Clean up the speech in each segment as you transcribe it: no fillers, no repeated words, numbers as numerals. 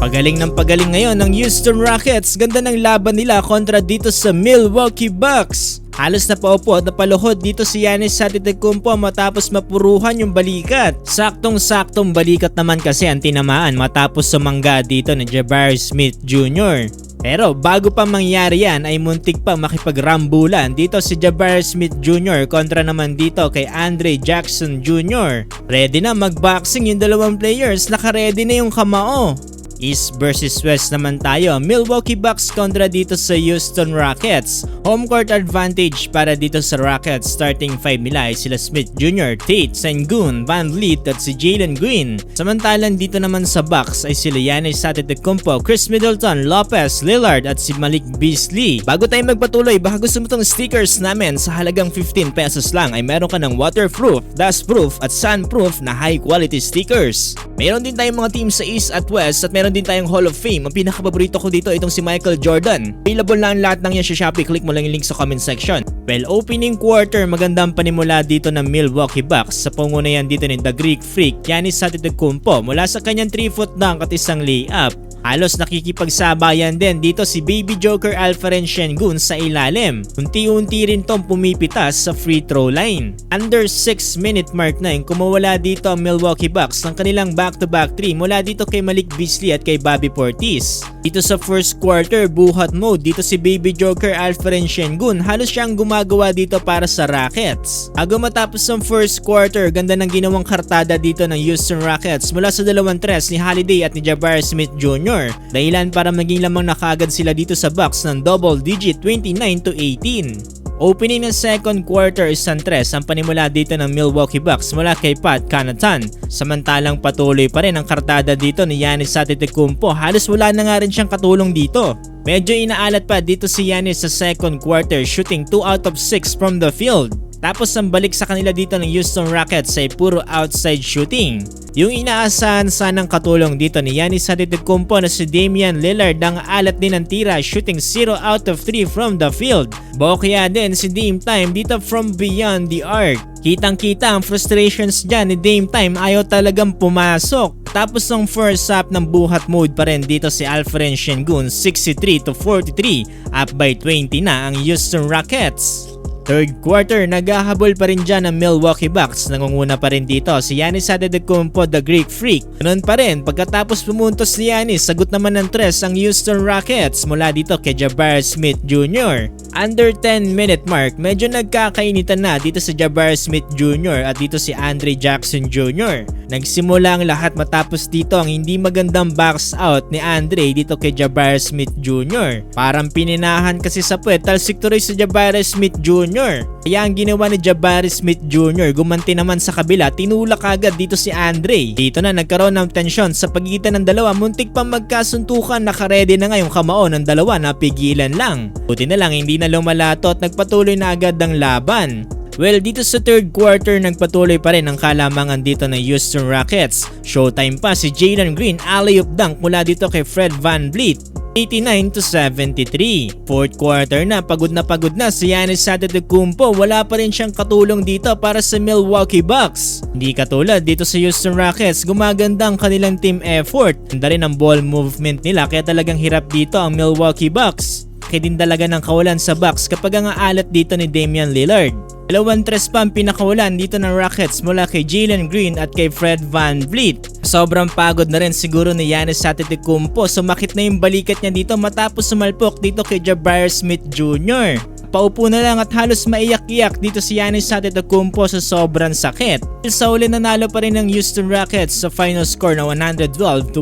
Pagaling ng pagaling ngayon ng Houston Rockets. Ganda ng laban nila kontra dito sa Milwaukee Bucks. Halos napaupo at napaluhod dito si Giannis Antetokounmpo matapos mapuruhan yung balikat. Saktong-saktong balikat naman kasi ang tinamaan matapos sumangga dito ni Jabari Smith Jr. Pero bago pa mangyari yan ay muntik pa makipagrambulan dito si Jabari Smith Jr. kontra naman dito kay Andre Jackson Jr. Ready na magboxing yung dalawang players, naka-ready na yung kamao. East versus West naman tayo. Milwaukee Bucks kontra dito sa Houston Rockets. Home court advantage para dito sa Rockets. Starting 5 nila ay sila Smith Jr., Tate, Sengun, VanVleet at si Jalen Green. Samantalang dito naman sa Bucks ay sila Giannis Antetokounmpo, Chris Middleton, Lopez, Lillard at si Malik Beasley. Bago tayo magpatuloy, baka gusto mo tong stickers namin sa halagang 15 pesos lang ay meron ka ng waterproof, dustproof at sunproof na high quality stickers. Meron din tayong mga team sa East at West at meron din tayong Hall of Fame. Ang pinakapaborito ko dito itong si Michael Jordan. Available lang lahat ng yan sa Shopee. Click mo lang yung link sa comment section. Well, opening quarter, magandang panimula dito ng Milwaukee Bucks. Sa pangunayan dito ni The Greek Freak, Giannis Antetokounmpo mula sa kanyang 3-foot dunk at isang layup. Halos nakikipagsabayan din dito si Baby Joker Alperen Sengun sa ilalim. Unti-unti rin tong pumipitas sa free throw line. Under 6-minute mark na yung kumawala dito ang Milwaukee Bucks ng kanilang back-to-back 3 mula dito kay Malik Beasley at kay Bobby Portis. Dito sa first quarter, buhat mode dito si Baby Joker Alperen Sengun. Halos siyang gumagawa dito para sa Rockets. Bago matapos ang first quarter, ganda ng ginawang kartada dito ng Houston Rockets mula sa dalawang tres ni Holiday at ni Jabari Smith Jr. Dahilan para maging lamang na kaagad sila dito sa Bucks ng double digit 29-18. Opening ng second quarter, isang tres ang panimula dito ng Milwaukee Bucks mula kay Pat Connaughton. Samantalang patuloy pa rin ang kartada dito ni Giannis Antetokounmpo. Halos wala na nga rin siyang katulong dito. Medyo inaalat pa dito si Giannis sa second quarter, shooting 2 out of 6 from the field. Tapos ang balik sa kanila dito ng Houston Rockets ay puro outside shooting. Yung inaasahan sanang katulong dito ni Giannis Antetokounmpo na si Damian Lillard ang alat din ng tira, shooting 0 out of 3 from the field. Bokya din si Dame Time dito from beyond the arc. Kitang-kita ang frustrations dyan ni Dame Time, ayaw talagang pumasok. Tapos ang first half ng buhat mode pa rin dito si Alperen Sengun, 63-43, up by 20 na ang Houston Rockets. Third quarter, naghahabol pa rin dyan ang Milwaukee Bucks. Nangunguna pa rin dito si Giannis Antetokounmpo, The Greek Freak. Ganun pa rin, pagkatapos pumuntos ni Giannis, sagot naman ng tres ang Houston Rockets mula dito kay Jabari Smith Jr. Under 10-minute mark, medyo nagkakainitan na dito si Jabari Smith Jr. at dito si Andre Jackson Jr. Nagsimula ang lahat matapos dito ang hindi magandang box out ni Andre dito kay Jabari Smith Jr. Parang pininahan kasi sa puwet, talsik tuloy si Jabari Smith Jr. Kaya ang ginawa ni Jabari Smith Jr. gumanti naman sa kabila, tinulak agad dito si Andre. Dito na nagkaroon ng tensyon sa pagitan ng dalawa, muntik pang magkasuntukan, nakaredy na nga yung kamao ng dalawa, napigilan lang. Buti na lang hindi na lumalato at nagpatuloy na agad ang laban. Well, dito sa third quarter, nagpatuloy pa rin ang kalamangan dito ng Houston Rockets. Showtime pa si Jalen Green, alley-oop dunk mula dito kay Fred VanVleet. 89-73. Fourth quarter na pagod na si Giannis Antetokounmpo. Wala pa rin siyang katulong dito para sa Milwaukee Bucks. Hindi katulad dito sa Houston Rockets, gumaganda ang kanilang team effort. Ganda rin ang ball movement nila kaya talagang hirap dito ang Milwaukee Bucks. Kaya din talaga ng kawalan sa Bucks kapag ang aalat dito ni Damian Lillard. Dalawang tres pa ang pinakawalan dito ng Rockets mula kay Jalen Green at kay Fred VanVleet. Sobrang pagod na rin siguro ni Giannis Antetokounmpo. Sumakit na yung balikat niya dito matapos sumalpok dito kay Jabari Smith Jr. Paupo na lang at halos maiyak-iyak dito si Giannis Antetokounmpo sa sobrang sakit. Sa uli nanalo pa rin ng Houston Rockets sa final score na 112-108.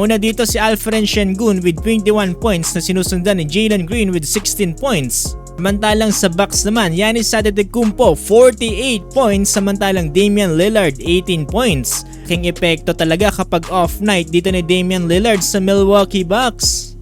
Una dito si Alperen Sengun with 21 points na sinusundan ni Jalen Green with 16 points. Samantalang sa Bucks naman, Giannis Antetokounmpo 48 points, samantalang Damian Lillard 18 points. King epekto talaga kapag off night dito ni Damian Lillard sa Milwaukee Bucks.